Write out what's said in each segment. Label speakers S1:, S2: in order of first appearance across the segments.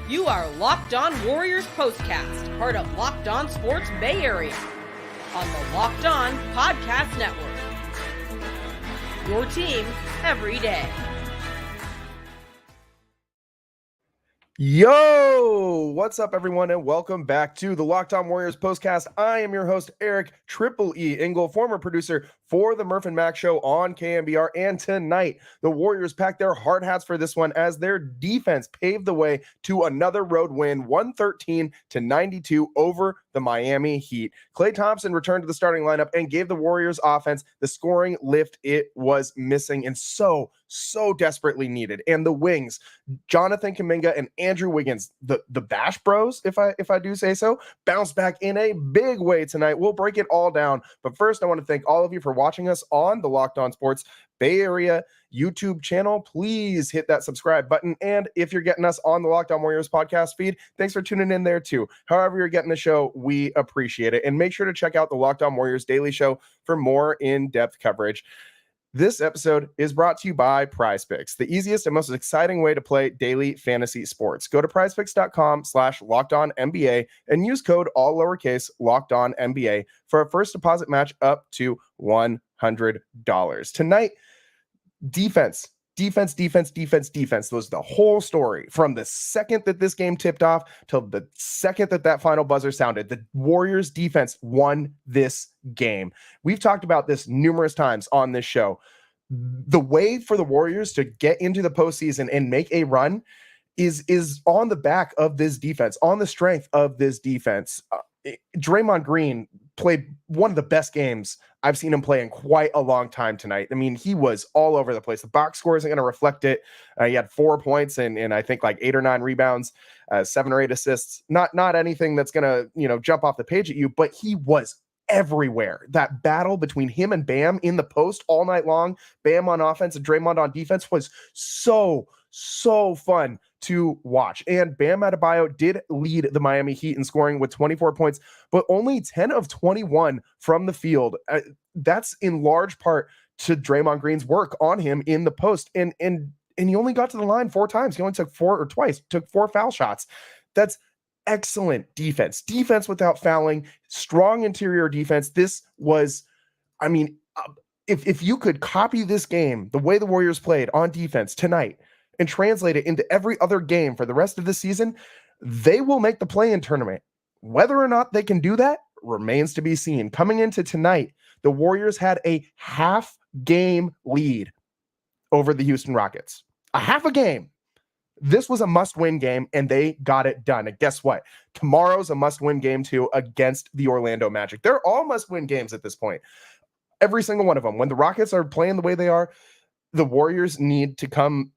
S1: You are Locked On Warriors Postcast, part of Locked On Sports Bay Area, on the Locked On Podcast Network. Your team every day.
S2: Yo, what's up, everyone, and welcome back to the Locked On Warriors Postcast. I am your host, Eric Triple E Engel, former producer for the Murph and Mac Show on KMBR. And tonight, the Warriors packed their hard hats for this one as their defense paved the way to another road win, 113-92 over the Miami Heat. Klay Thompson returned to the starting lineup and gave the Warriors offense the scoring lift it was missing and so desperately needed. And the wings, Jonathan Kuminga and Andrew Wiggins, the Bash Bros, if I do say so, bounced back in a big way tonight. We'll break it all down. But first, I want to thank all of you for watching us on the Locked On Sports Bay Area YouTube channel. Please hit that subscribe button. And if you're getting us on the Locked On Warriors podcast feed, thanks for tuning in there too. However you're getting the show, we appreciate it. And make sure to check out the Locked On Warriors Daily Show for more in-depth coverage. This episode is brought to you by PrizePicks, the easiest and most exciting way to play daily fantasy sports. Go to prizepicks.com/LockedOnNBA and use code all lowercase LockedOnNBA for a first deposit match up to $100. Tonight, defense. Defense was the whole story. From the second that this game tipped off till the second that final buzzer sounded, the Warriors defense won this game. We've talked about this numerous times on this show. The way for the Warriors to get into the postseason and make a run is on the back of this defense, on the strength of this defense. Draymond Green played one of the best games I've seen him play in quite a long time tonight. I mean, he was all over the place. The box score isn't going to reflect it. He had 4 points and I think like 8 or 9 rebounds, 7 or 8 assists. Not anything that's going to, jump off the page at you, but he was everywhere. That battle between him and Bam in the post all night long, Bam on offense and Draymond on defense, was so fun to watch. And Bam Adebayo did lead the Miami Heat in scoring with 24 points, but only 10 of 21 from the field. That's in large part to Draymond Green's work on him in the post. And he only got to the line 4 times. He only took 4 foul shots. That's excellent defense. Defense without fouling, strong interior defense. This was, if you could copy this game, the way the Warriors played on defense tonight, and translate it into every other game for the rest of the season, they will make the play-in tournament. Whether or not they can do that remains to be seen. Coming into tonight, the Warriors had a half-game lead over the Houston Rockets. A half a game. This was a must-win game, and they got it done. And guess what? Tomorrow's a must-win game, too, against the Orlando Magic. They're all must-win games at this point. Every single one of them. When the Rockets are playing the way they are, the Warriors need to come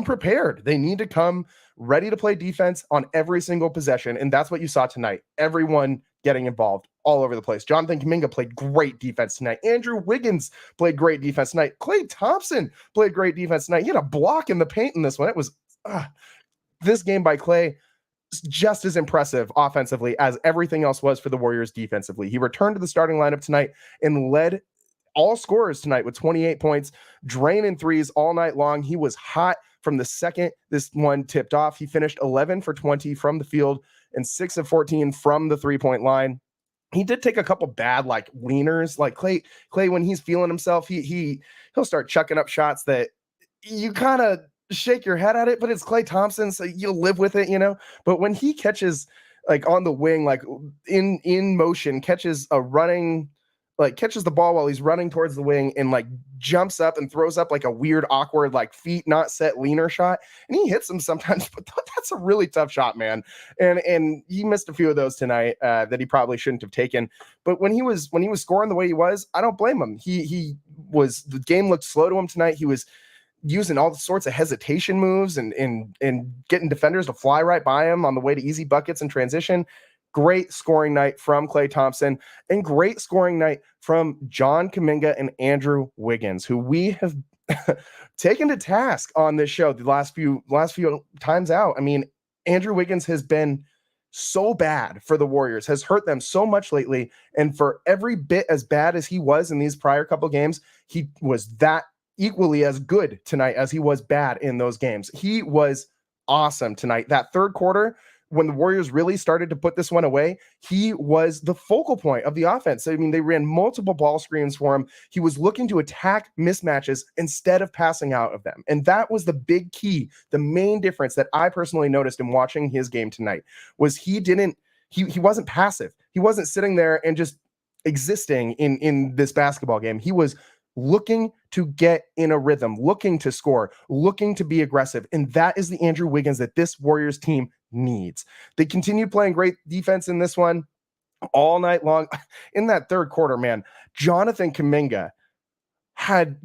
S2: prepared. They need to come ready to play defense on every single possession. And that's what you saw tonight. Everyone getting involved all over the place. Jonathan Kuminga played great defense tonight. Andrew Wiggins played great defense tonight. Klay Thompson played great defense tonight. He had a block in the paint in this one. It was this game by Klay, just as impressive offensively as everything else was for the Warriors defensively. He returned to the starting lineup tonight and led all scorers tonight with 28 points, draining threes all night long. He was hot from the second this one tipped off. He finished 11 for 20 from the field and 6 of 14 from the three-point line. He did take a couple bad leaners. Like Klay, when he's feeling himself, he'll start chucking up shots that you kind of shake your head at it, but it's Klay Thompson, so you'll live with it, But when he catches on the wing, in motion, catches the ball while he's running towards the wing and jumps up and throws up a weird, awkward, feet not set leaner shot. And he hits them sometimes, but that's a really tough shot, man. And he missed a few of those tonight that he probably shouldn't have taken. But when he was scoring the way he was, I don't blame him. The game looked slow to him tonight. He was using all sorts of hesitation moves and getting defenders to fly right by him on the way to easy buckets and transition. Great scoring night from Klay Thompson and great scoring night from John Kuminga and Andrew Wiggins, who we have taken to task on this show the last few times out. Andrew Wiggins has been so bad for the Warriors, has hurt them so much lately. And for every bit as bad as he was in these prior couple games, he was that equally as good tonight as he was bad in those games. He was awesome tonight. That third quarter, when the Warriors really started to put this one away, he was the focal point of the offense. I mean, they ran multiple ball screens for him. He was looking to attack mismatches instead of passing out of them. And that was the big key. The main difference that I personally noticed in watching his game tonight was he wasn't passive. He wasn't sitting there and just existing in this basketball game. He was looking to get in a rhythm, looking to score, looking to be aggressive. And that is the Andrew Wiggins that this Warriors team needs. They continued playing great defense in this one all night long. In that third quarter, man, Jonathan Kuminga had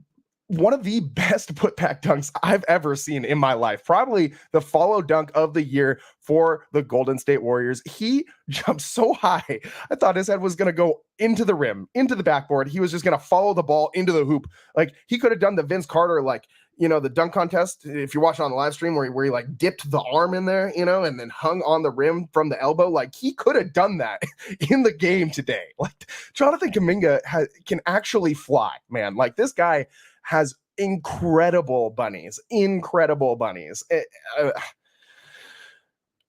S2: one of the best putback dunks I've ever seen in my life. Probably the follow dunk of the year for the Golden State Warriors. He jumped so high, I thought his head was going to go into the rim, into the backboard. He was just going to follow the ball into the hoop. Like, he could have done the Vince Carter, like, the dunk contest, if you're watching on the live stream, where he like dipped the arm in there, and then hung on the rim from the elbow. Like, he could have done that in the game today. Like, Jonathan Kuminga can actually fly, man. Like, this guy has incredible bunnies.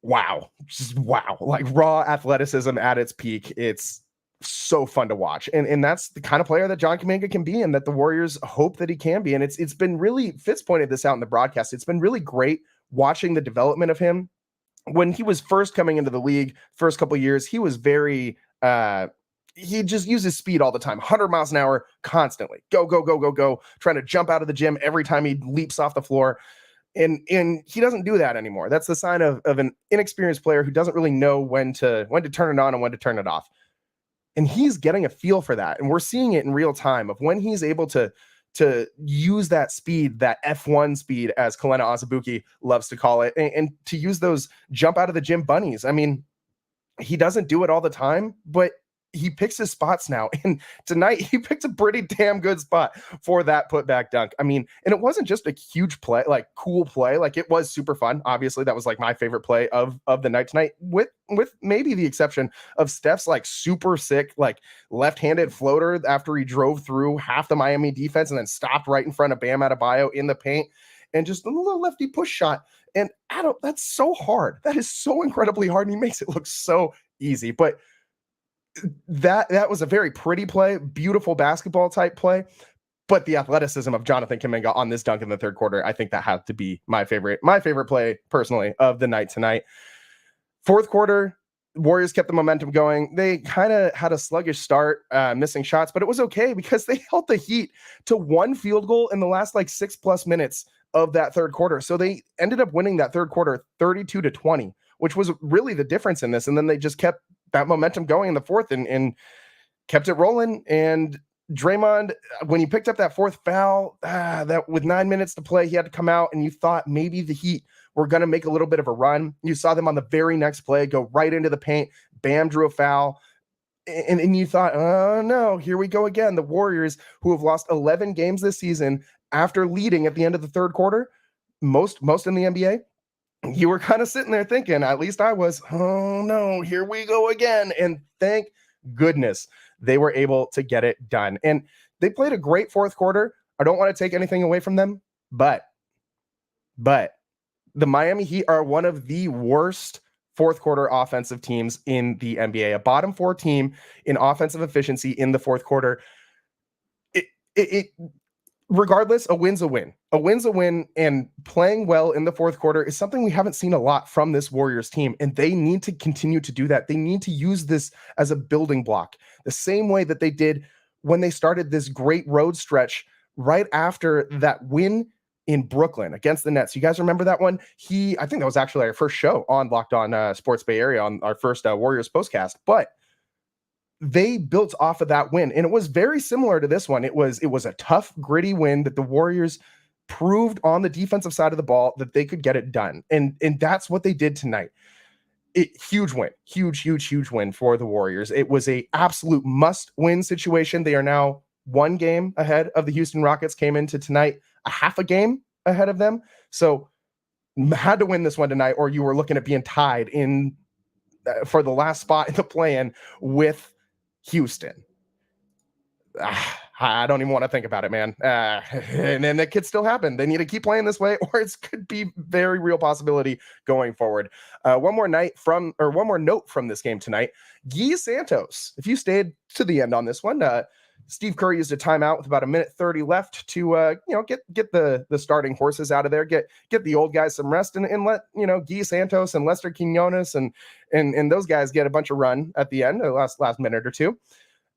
S2: Wow. Just wow. Like, raw athleticism at its peak. It's so fun to watch. And that's the kind of player that John Kuminga can be, and that the Warriors hope that he can be. And it's been really, Fitz pointed this out in the broadcast, it's been really great watching the development of him. When he was first coming into the league, first couple of years, he was very he just uses speed all the time, 100 miles an hour constantly. Go, trying to jump out of the gym every time he leaps off the floor. And he doesn't do that anymore. That's the sign of an inexperienced player who doesn't really know when to turn it on and when to turn it off. And he's getting a feel for that. And we're seeing it in real time of when he's able to use that speed, that F1 speed, as Kalena Azubuike loves to call it, and to use those jump out of the gym bunnies. I mean, he doesn't do it all the time, but he picks his spots now. And tonight he picked a pretty damn good spot for that putback dunk. I mean, and it wasn't just a huge play, like cool play. Like, it was super fun. Obviously, that was like my favorite play of the night tonight, with maybe the exception of Steph's like super sick, like left-handed floater after he drove through half the Miami defense and then stopped right in front of Bam Adebayo in the paint, and just a little lefty push shot. And that's so hard. That is so incredibly hard. And he makes it look so easy. But that was a very pretty play, beautiful basketball type play. But the athleticism of Jonathan Kuminga on this dunk in the third quarter, I think that had to be my favorite play personally of the night tonight. Fourth quarter, Warriors kept the momentum going. They kind of had a sluggish start, missing shots, but it was okay because they held the Heat to one field goal in the last like 6+ minutes of that third quarter. So they ended up winning that third quarter 32-20, which was really the difference in this. And then they just kept that momentum going in the fourth and kept it rolling. And Draymond, when he picked up that fourth foul, that with 9 minutes to play, he had to come out, and you thought maybe the Heat were going to make a little bit of a run. You saw them on the very next play go right into the paint. Bam drew a foul. And you thought, oh no, here we go again. The Warriors, who have lost 11 games this season after leading at the end of the third quarter, most in the NBA, you were kind of sitting there thinking, at least I was, oh no, here we go again. And thank goodness they were able to get it done. And they played a great fourth quarter. I don't want to take anything away from them, but the Miami Heat are one of the worst fourth quarter offensive teams in the NBA, a bottom 4 team in offensive efficiency in the fourth quarter. Regardless, a win's a win. A win's a win, and playing well in the fourth quarter is something we haven't seen a lot from this Warriors team, and they need to continue to do that. They need to use this as a building block, the same way that they did when they started this great road stretch right after that win in Brooklyn against the Nets. You guys remember that one? I think that was actually our first show on Locked On Sports Bay Area, on our first Warriors postcast, but they built off of that win, and it was very similar to this one. It was a tough, gritty win that the Warriors proved on the defensive side of the ball that they could get it done. And that's what they did tonight. Huge win, huge win for the Warriors. It was a absolute must-win situation. They are now 1 game ahead of the Houston Rockets, came into tonight a half a game ahead of them. So had to win this one tonight, or you were looking at being tied in for the last spot in the play-in with Houston. I don't even want to think about it, man. And then that could still happen. They need to keep playing this way, or it could be very real possibility going forward. One more note from this game tonight. Guy Santos, if you stayed to the end on this one, Steve Kerr used a timeout with about a minute 30 left to get the starting horses out of there, get the old guys some rest, and let Guy Santos and Lester Quinones and those guys get a bunch of run at the end, the last minute or two.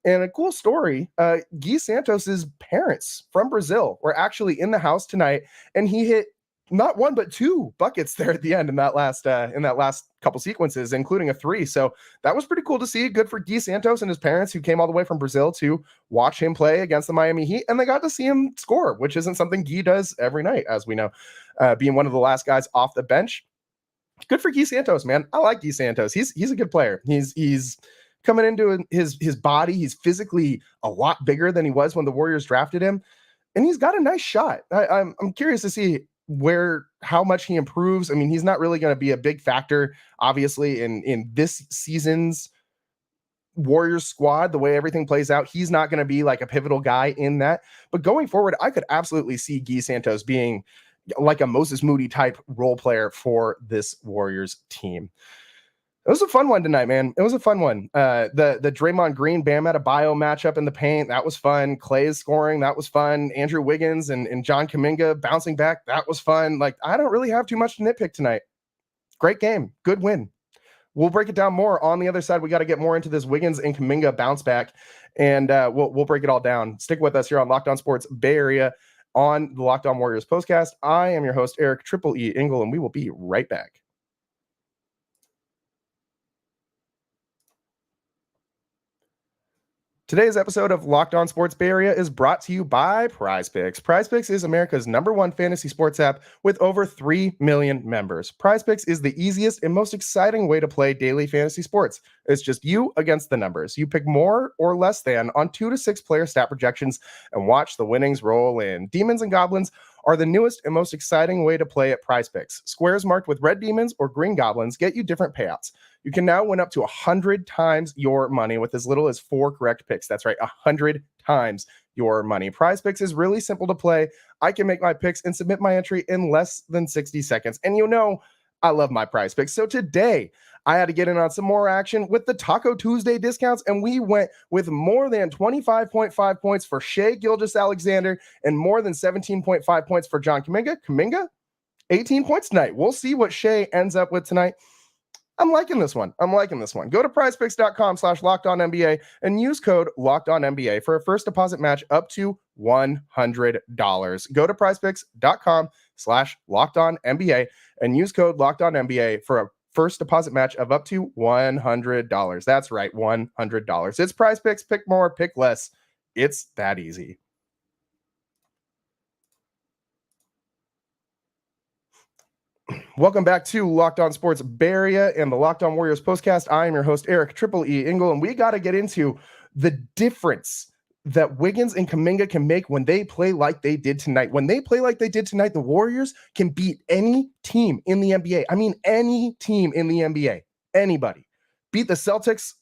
S2: And a cool story, Guy Santos's parents from Brazil were actually in the house tonight, and he hit not one but two buckets there at the end in that last couple sequences, including a three. So that was pretty cool to see. Good for Guy Santos and his parents, who came all the way from Brazil to watch him play against the Miami Heat, and they got to see him score, which isn't something Guy does every night, as we know, being one of the last guys off the bench. Good for Guy Santos, man. I like Guy Santos. He's a good player. He's coming into his body. He's physically a lot bigger than he was when the Warriors drafted him, and he's got a nice shot. I'm curious to see how much he improves. I mean, he's not really going to be a big factor, obviously, in this season's Warriors squad. The way everything plays out, he's not going to be like a pivotal guy in that. But going forward, I could absolutely see Guy Santos being like a Moses Moody type role player for this Warriors team. It was a fun one tonight, man. It was a fun one. The Draymond Green, Bam Adebayo matchup in the paint, that was fun. Klay's scoring, that was fun. Andrew Wiggins and John Kuminga bouncing back, that was fun. Like, I don't really have too much to nitpick tonight. Great game. Good win. We'll break it down more on the other side. We got to get more into this Wiggins and Kuminga bounce back, and we'll break it all down. Stick with us here on Locked On Sports Bay Area on the Locked On Warriors postcast. I am your host, Eric Triple E Engel, and we will be right back. Today's episode of Locked On Sports Bay Area is brought to you by PrizePicks. PrizePicks is America's #1 fantasy sports app with over 3 million members. PrizePicks is the easiest and most exciting way to play daily fantasy sports. It's just you against the numbers. You pick more or less than on 2 to 6 player stat projections and watch the winnings roll in. Demons and Goblins are the newest and most exciting way to play at PrizePicks. Squares marked with red demons or green goblins get you different payouts. You can now win up to 100 times your money with as little as 4 correct picks. That's right, 100 times your money. PrizePicks is really simple to play. I can make my picks and submit my entry in less than 60 seconds. And I love my PrizePicks. So today, I had to get in on some more action with the Taco Tuesday discounts, and we went with more than 25.5 points for Shai Gilgeous-Alexander and more than 17.5 points for John Kuminga. Kuminga, 18 points tonight. We'll see what Shai ends up with tonight. I'm liking this one. Go to prizepicks.com/LockedOnNBA and use code LockedOnNBA for a first deposit match up to $100. Go to prizepicks.com/LockedOnNBA and use code LockedOnNBA for a first deposit match of up to $100. That's right, $100. It's PrizePicks. Pick more, pick less. It's that easy. Welcome back to Locked On Sports Bay Area and the Locked On Warriors postcast. I am your host, Eric Triple E Engel, and we got to get into the difference that Wiggins and Kuminga can make when they play like they did tonight. When they play like they did tonight, the Warriors can beat any team in the NBA. I mean, any team in the NBA. Anybody. Beat the Celtics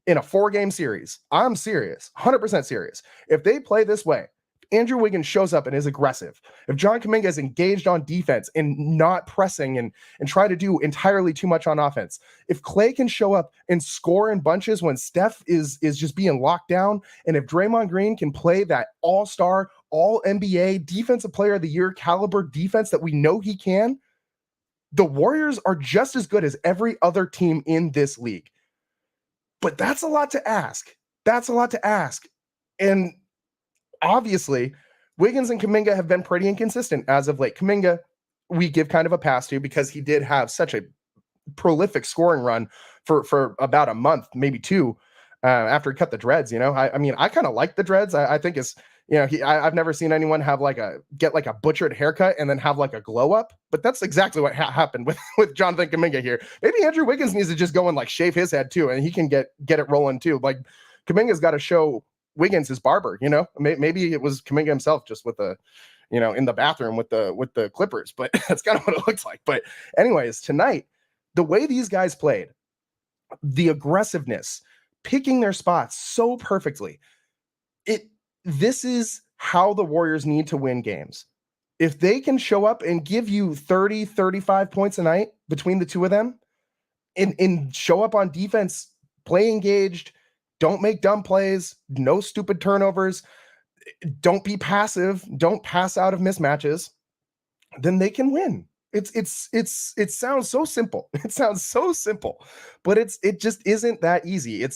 S2: in a 4-game series. I'm serious. 100% serious. If they play this way, Andrew Wiggins shows up and is aggressive, if John Kuminga is engaged on defense and not pressing and try to do entirely too much on offense, if Klay can show up and score in bunches when Steph is just being locked down, and if Draymond Green can play that all-star, all-NBA defensive player of the year caliber defense that we know he can, the Warriors are just as good as every other team in this league. But that's a lot to ask. And obviously, Wiggins and Kuminga have been pretty inconsistent as of late. Kuminga, we give kind of a pass to because he did have such a prolific scoring run for about a month, maybe 2, after he cut the dreads. I mean, I kind of like the dreads. I think it's, I've never seen anyone have get a butchered haircut and then have a glow up, but that's exactly what happened with Jonathan Kuminga here. Maybe Andrew Wiggins needs to just go and shave his head too, and he can get it rolling too. Kuminga's got to show Wiggins his barber, maybe it was Kuminga himself just with the, in the bathroom with the clippers, but that's kind of what it looks like. But anyways, tonight, the way these guys played, the aggressiveness, picking their spots so perfectly, this is how the Warriors need to win games. If they can show up and give you 30, 35 points a night between the two of them and show up on defense, play engaged, don't make dumb plays, no stupid turnovers, don't be passive, don't pass out of mismatches, then they can win. It sounds so simple. It sounds so simple, but it just isn't that easy.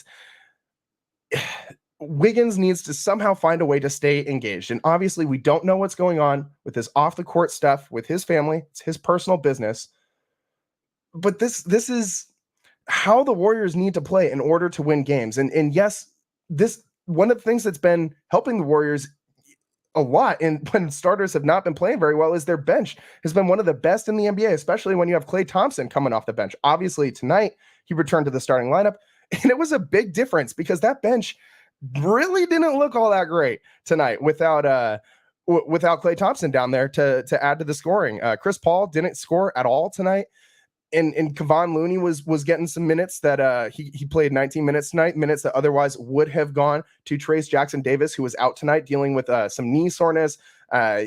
S2: Wiggins needs to somehow find a way to stay engaged. And obviously we don't know what's going on with this off the court stuff with his family. It's his personal business. But this is how the Warriors need to play in order to win games. And yes, this one of the things that's been helping the Warriors a lot, and when starters have not been playing very well, is their bench has been one of the best in the NBA, especially when you have Klay Thompson coming off the bench. Obviously tonight he returned to the starting lineup, and it was a big difference because that bench really didn't look all that great tonight without Klay Thompson down there to add to the scoring. Chris Paul didn't score at all tonight. And Kevon Looney was getting some minutes that he played 19 minutes tonight, minutes that otherwise would have gone to Trayce Jackson-Davis, who was out tonight dealing with some knee soreness.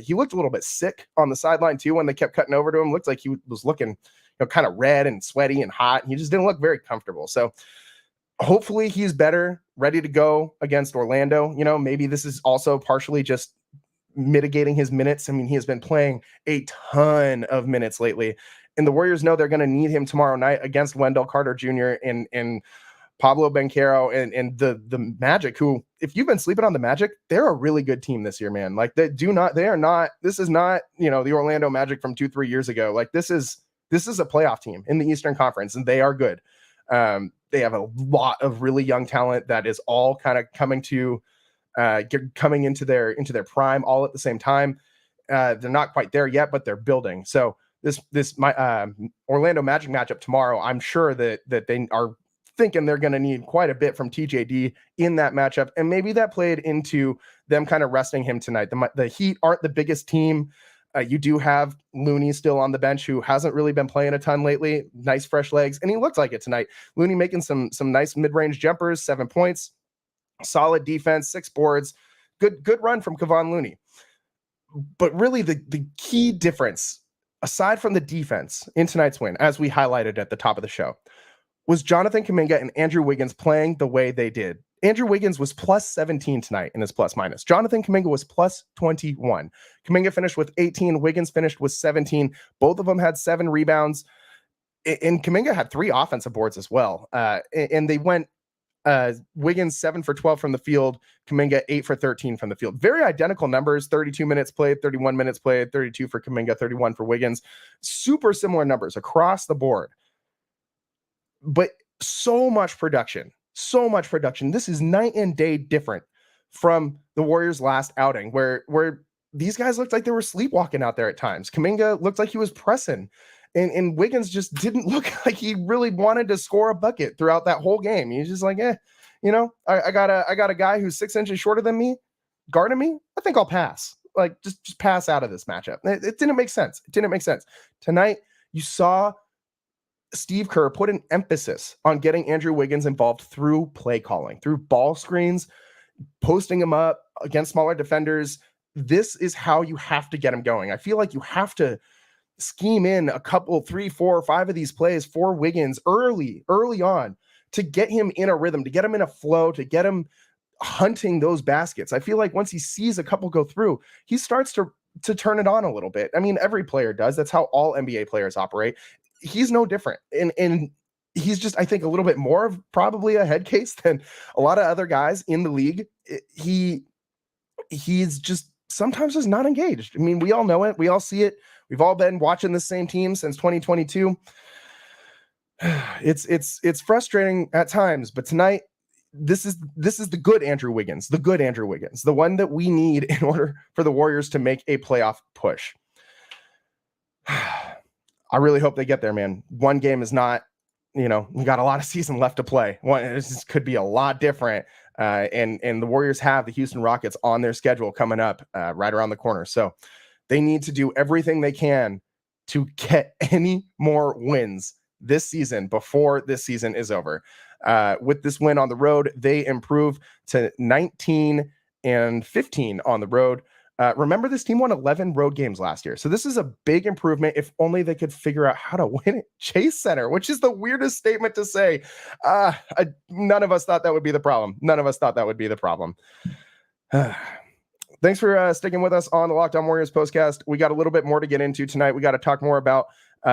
S2: He looked a little bit sick on the sideline too when they kept cutting over to him. Looked like he was looking kind of red and sweaty and hot. He just didn't look very comfortable. So hopefully he's better, ready to go against Orlando. Maybe this is also partially just mitigating his minutes. I mean, he has been playing a ton of minutes lately. And the Warriors know they're going to need him tomorrow night against Wendell Carter Jr. and Pablo Banchero and the Magic, who, if you've been sleeping on the Magic, they're a really good team this year, man. Like this is not, the Orlando Magic from 2-3 years ago. Like this is a playoff team in the Eastern Conference, and they are good. They have a lot of really young talent that is all kind of coming into their prime all at the same time. They're not quite there yet, but they're building. So this Orlando Magic matchup tomorrow, I'm sure that they are thinking they're going to need quite a bit from TJD in that matchup, and maybe that played into them kind of resting him tonight. The Heat aren't the biggest team. You do have Looney still on the bench, who hasn't really been playing a ton lately. Nice fresh legs, and he looked like it tonight. Looney making some nice mid-range jumpers, 7 points, solid defense, 6 boards, good run from Kevon Looney. But really, the key difference, aside from the defense in tonight's win, as we highlighted at the top of the show, was Jonathan Kuminga and Andrew Wiggins playing the way they did. Andrew Wiggins was plus 17 tonight in his plus minus. Jonathan Kuminga was plus 21. Kuminga finished with 18. Wiggins finished with 17. Both of them had 7 rebounds. And Kuminga had 3 offensive boards as well. And they went Wiggins 7 for 12 from the field, Kuminga 8 for 13 from the field. Very identical numbers, 32 minutes played, 31 minutes played, 32 for Kuminga, 31 for Wiggins. Super similar numbers across the board. But so much production. This is night and day different from the Warriors' last outing, where these guys looked like they were sleepwalking out there at times. Kuminga looked like he was pressing. And Wiggins just didn't look like he really wanted to score a bucket throughout that whole game. He's just like, I got a guy who's 6 inches shorter than me guarding me. I think I'll pass. Like just pass out of this matchup. It didn't make sense. Tonight, you saw Steve Kerr put an emphasis on getting Andrew Wiggins involved through play calling, through ball screens, posting him up against smaller defenders. This is how you have to get him going. I feel like you have to scheme in a couple, 3, 4, 5 of these plays for Wiggins early on to get him in a rhythm, to get him in a flow, to get him hunting those baskets. I feel like once he sees a couple go through, he starts to turn it on a little bit. I mean, every player does. That's how all NBA players operate. He's no different. And he's just, I think, a little bit more of probably a head case than a lot of other guys in the league. He's just sometimes just not engaged. I mean, we all know it. We all see it. We've all been watching the same team since 2022. It's frustrating at times, but tonight, this is the good Andrew Wiggins, the one that we need in order for the Warriors to make a playoff push. I really hope they get there, man. One game is not, we got a lot of season left to play. This could be a lot different. And the Warriors have the Houston Rockets on their schedule coming up right around the corner. So they need to do everything they can to get any more wins this season before this season is over. With this win on the road, they improve to 19 and 15 on the road. Remember, this team won 11 road games last year. So this is a big improvement. If only they could figure out how to win at Chase Center, which is the weirdest statement to say. None of us thought that would be the problem. None of us thought that would be the problem. Thanks for sticking with us on the Locked On Warriors postcast. We got a little bit more to get into tonight. We got to talk more about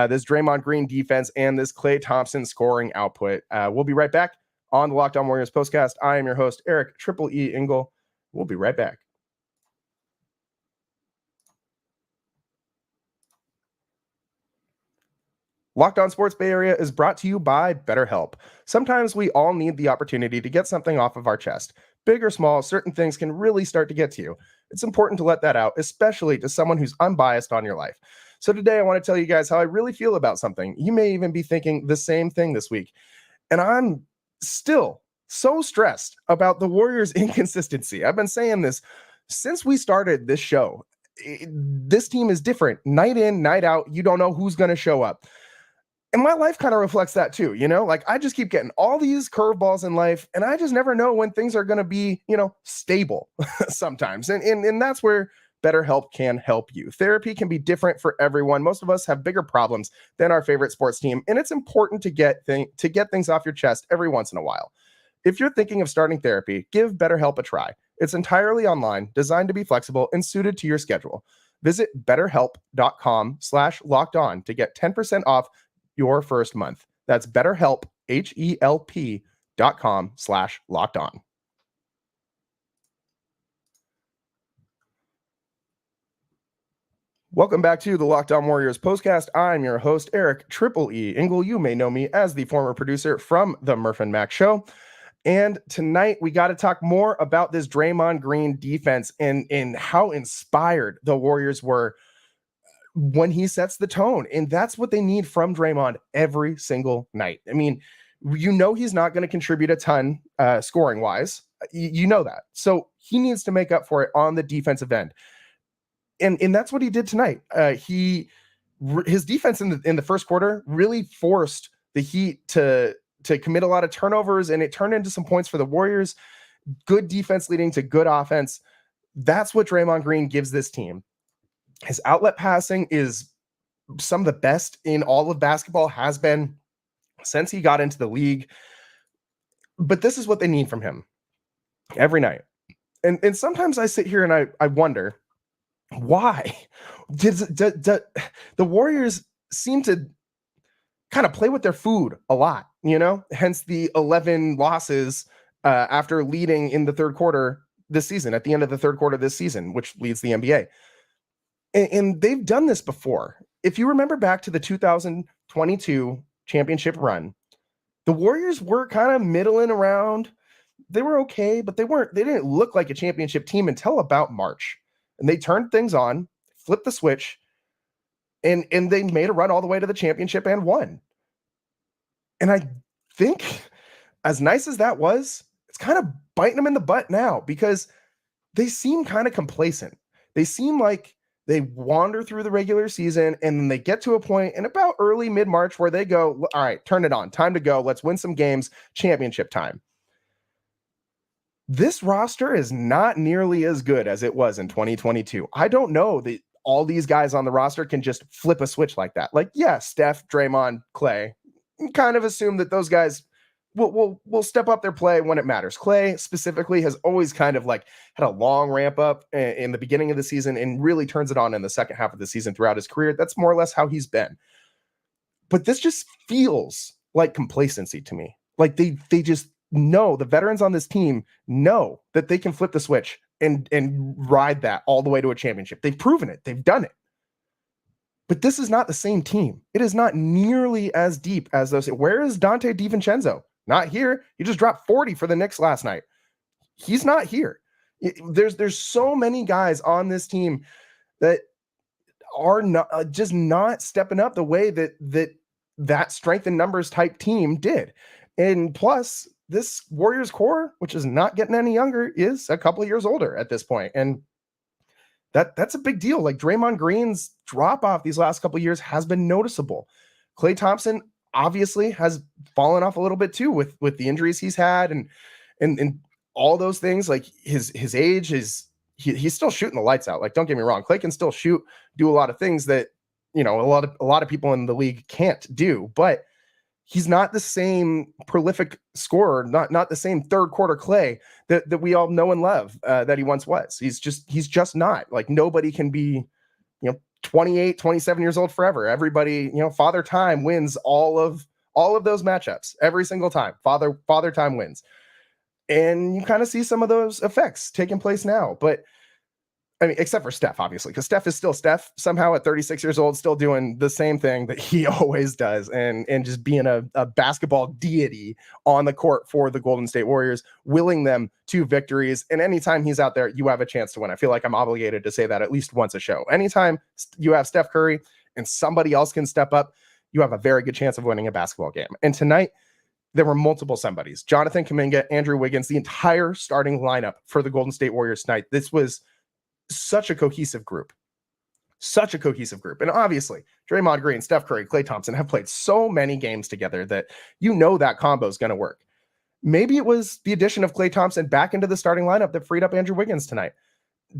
S2: this Draymond Green defense and this Klay Thompson scoring output. We'll be right back on the Locked On Warriors postcast. I am your host, Eric Triple E Engel. We'll be right back. Locked On Sports Bay Area is brought to you by BetterHelp. Sometimes we all need the opportunity to get something off of our chest. Big or small, certain things can really start to get to you. It's important to let that out, especially to someone who's unbiased on your life. So today I want to tell you guys how I really feel about something. You may even be thinking the same thing this week. And I'm still so stressed about the Warriors' inconsistency. I've been saying this since we started this show. This team is different. Night in, night out. You don't know who's going to show up. And my life kind of reflects that too, like I just keep getting all these curveballs in life and I just never know when things are going to be, stable sometimes. And that's where BetterHelp can help you. Therapy can be different for everyone. Most of us have bigger problems than our favorite sports team. And it's important to get things off your chest every once in a while. If you're thinking of starting therapy, give BetterHelp a try. It's entirely online, designed to be flexible and suited to your schedule. Visit betterhelp.com/lockedon to get 10% off your first month. That's BetterHelp, HELP.com/lockedon. Welcome back to the Locked On Warriors postcast. I'm your host, Eric Triple E Engel. You may know me as the former producer from the Murph and Mac Show. And tonight we got to talk more about this Draymond Green defense and how inspired the Warriors were when he sets the tone. And that's what they need from Draymond every single night. I mean, he's not going to contribute a ton scoring wise. You know that. So he needs to make up for it on the defensive end. And that's what he did tonight. His defense in the first quarter really forced the Heat to commit a lot of turnovers, and it turned into some points for the Warriors. Good defense leading to good offense. That's what Draymond Green gives this team. His outlet passing is some of the best in all of basketball, has been since he got into the league. But this is what they need from him every night. And sometimes I sit here and I wonder, why? The Warriors seem to kind of play with their food a lot, hence the 11 losses after leading in the third quarter this season, at the end of the third quarter this season, which leads the NBA. And they've done this before. If you remember back to the 2022 championship run, the Warriors were kind of middling around. They were okay, but they didn't look like a championship team until about March. And they turned things on, flipped the switch, and they made a run all the way to the championship and won. And I think, as nice as that was, it's kind of biting them in the butt now because they seem kind of complacent. They seem like they wander through the regular season and then they get to a point in about early mid-March where they go, all right, turn it on. Time to go. Let's win some games. Championship time. This roster is not nearly as good as it was in 2022. I don't know that all these guys on the roster can just flip a switch like that. Like, yeah, Steph, Draymond, Klay, kind of assume that those guys will step up their play when it matters. Klay specifically has always kind of like had a long ramp up in the beginning of the season and really turns it on in the second half of the season throughout his career. That's more or less how he's been. But this just feels like complacency to me. Like they just know, the veterans on this team know that they can flip the switch and ride that all the way to a championship. They've proven it. They've done it. But this is not the same team. It is not nearly as deep as those. Where is Dante DiVincenzo? Not here. He just dropped 40 for the Knicks last night. He's not here. There's so many guys on this team that are not stepping up the way that strength in numbers type team did. And plus, this Warriors core, which is not getting any younger, is a couple of years older at this point. And that's a big deal. Like Draymond Green's drop off these last couple of years has been noticeable. Klay Thompson obviously has fallen off a little bit too with the injuries he's had. And all those things, like his age is, he's still shooting the lights out. Like, don't get me wrong, Klay can still shoot, do a lot of things that, you know, a lot of people in the league can't do, but he's not the same prolific scorer, not the same third quarter Klay that we all know and love that he once was. He's just not. Like, nobody can be, you know, 28, 27 years old forever. Everybody, you know, Father Time wins all of those matchups every single time. Father Time wins. And you kind of see some of those effects taking place now. But I mean, except for Steph, obviously, because Steph is still Steph, somehow at 36 years old, still doing the same thing that he always does, and just being a basketball deity on the court for the Golden State Warriors, willing them to victories. And anytime he's out there, you have a chance to win. I feel like I'm obligated to say that at least once a show. Anytime you have Steph Curry and somebody else can step up, you have a very good chance of winning a basketball game. And tonight, there were multiple somebodies. Jonathan Kuminga, Andrew Wiggins, the entire starting lineup for the Golden State Warriors tonight. This was such a cohesive group. And obviously, Draymond Green, Steph Curry, Klay Thompson have played so many games together that you know that combo is going to work. Maybe it was the addition of Klay Thompson back into the starting lineup that freed up Andrew Wiggins tonight.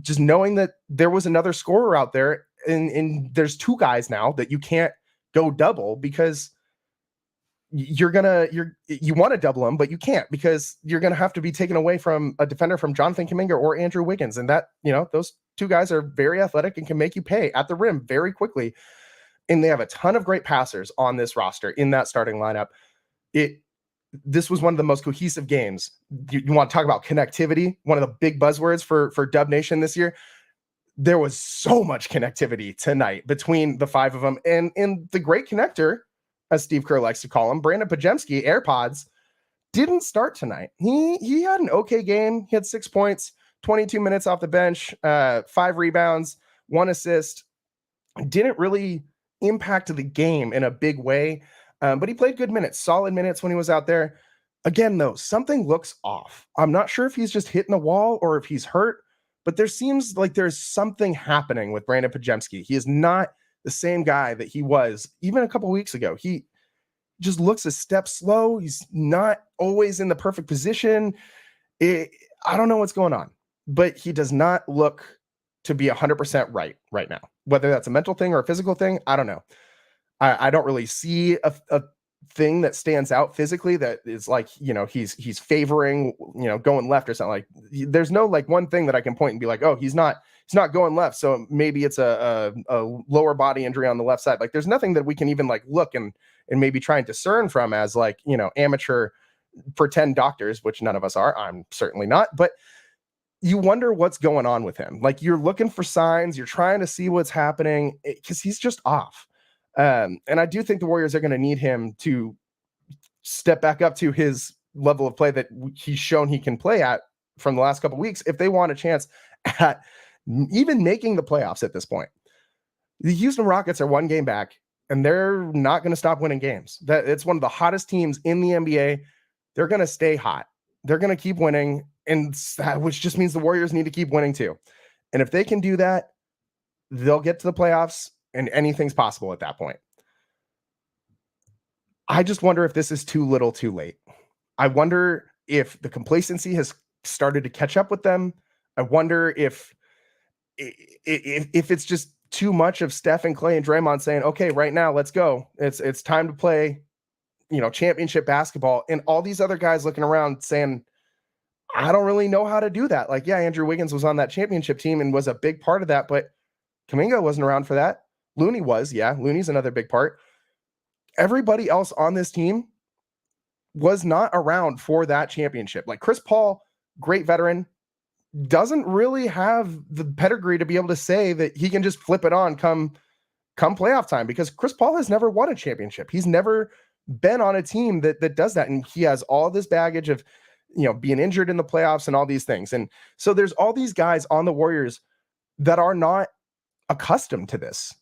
S2: Just knowing that there was another scorer out there, and there's two guys now that you can't go double because you want to double them, but you can't, because you're going to have to be taken away from a defender from Jonathan Kuminga or Andrew Wiggins. And that, you know, those two guys are very athletic and can make you pay at the rim very quickly. And they have a ton of great passers on this roster in that starting lineup. This was one of the most cohesive games. You want to talk about connectivity, one of the big buzzwords for Dub Nation this year. There was so much connectivity tonight between the five of them, and the great connector, as Steve Kerr likes to call him, Brandon Pajemski, AirPods, didn't start tonight. He had an okay game. He had 6 points, 22 minutes off the bench, 5 rebounds, 1 assist. Didn't really impact the game in a big way, but he played good minutes, solid minutes when he was out there. Again, though, something looks off. I'm not sure if he's just hitting the wall or if he's hurt, but there seems like there's something happening with Brandon Pajemski. He is not the same guy that he was even a couple weeks ago. He just looks a step slow. He's not always in the perfect position. I don't know what's going on, but he does not look to be 100% right now. Whether that's a mental thing or a physical thing, I don't know. I don't really see a thing that stands out physically that is like, you know, he's favoring, you know, going left or something. Like, there's no like one thing that I can point and be like, oh, he's not going left, so maybe it's a lower body injury on the left side. Like, there's nothing that we can even like look and maybe try and discern from as like, you know, amateur pretend doctors, which none of us are. I'm certainly not, but you wonder what's going on with him. Like, you're looking for signs, you're trying to see what's happening, because he's just off. And I do think the Warriors are going to need him to step back up to his level of play that he's shown he can play at from the last couple of weeks if they want a chance at even making the playoffs at this point. The Houston Rockets are 1 game back, and they're not going to stop winning games. It's one of the hottest teams in the NBA. They're going to stay hot. They're going to keep winning, and which just means the Warriors need to keep winning too. And if they can do that, they'll get to the playoffs, and anything's possible at that point. I just wonder if this is too little too late. I wonder if the complacency has started to catch up with them. I wonder if it's just too much of Steph and Klay and Draymond saying, okay, right now, let's go. It's time to play, you know, championship basketball. And all these other guys looking around saying, I don't really know how to do that. Like, yeah, Andrew Wiggins was on that championship team and was a big part of that, but Kuminga wasn't around for that. Looney was. Yeah, Looney's another big part. Everybody else on this team was not around for that championship. Like, Chris Paul, great veteran, doesn't really have the pedigree to be able to say that he can just flip it on come playoff time, because Chris Paul has never won a championship. He's never been on a team that does that. And he has all this baggage of, you know, being injured in the playoffs and all these things. And so there's all these guys on the Warriors that are not accustomed to this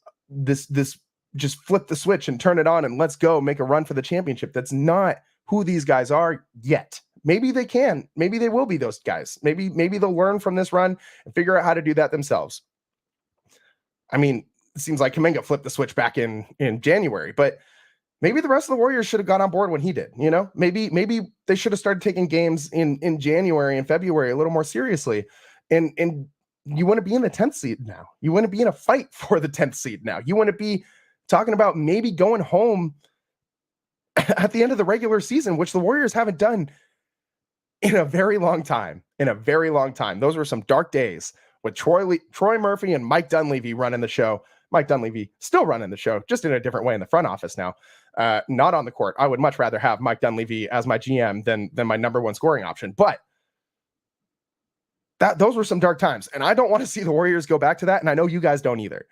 S2: just flip the switch and turn it on and let's go make a run for the championship. That's not who these guys are yet. Maybe they can. Maybe they will be those guys. Maybe they'll learn from this run and figure out how to do that themselves. I mean, it seems like Kuminga flipped the switch back in January, but maybe the rest of the Warriors should have got on board when he did. Maybe they should have started taking games in January and February a little more seriously. And you want to be in the 10th seed now. You want to be in a fight for the 10th seed now. You want to be talking about maybe going home at the end of the regular season, which the Warriors haven't done in a very long time. Those were some dark days with Troy Murphy and Mike Dunleavy running the show. Mike Dunleavy still running the show, just in a different way in the front office now. Not on the court. I would much rather have Mike Dunleavy as my GM than my number one scoring option. But those were some dark times, and I don't want to see the Warriors go back to that, and I know you guys don't either.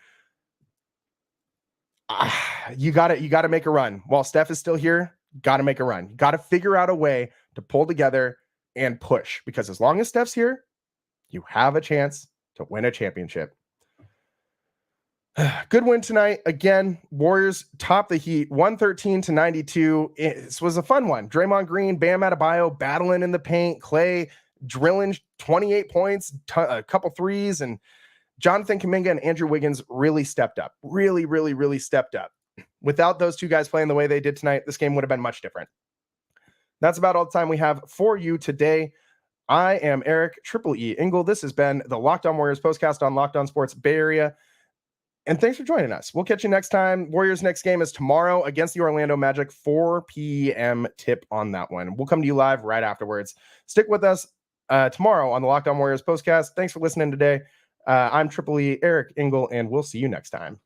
S2: You got to make a run. While Steph is still here, got to make a run. Got to figure out a way to pull together and push, because as long as Steph's here, you have a chance to win a championship. Good win tonight. Again, Warriors top the Heat 113-92. This was a fun one. Draymond Green, Bam Adebayo battling in the paint. Klay drilling 28 points, a couple threes, and Jonathan Kuminga and Andrew Wiggins really stepped up. Really stepped up. Without those two guys playing the way they did tonight, this game would have been much different. That's about all the time we have for you today. I am Eric Triple E Engel. This has been the Locked On Warriors postcast on Locked On Sports Bay Area. And thanks for joining us. We'll catch you next time. Warriors' next game is tomorrow against the Orlando Magic, 4 p.m. tip on that one. We'll come to you live right afterwards. Stick with us tomorrow on the Locked On Warriors postcast. Thanks for listening today. I'm Triple E Eric Engel, and we'll see you next time.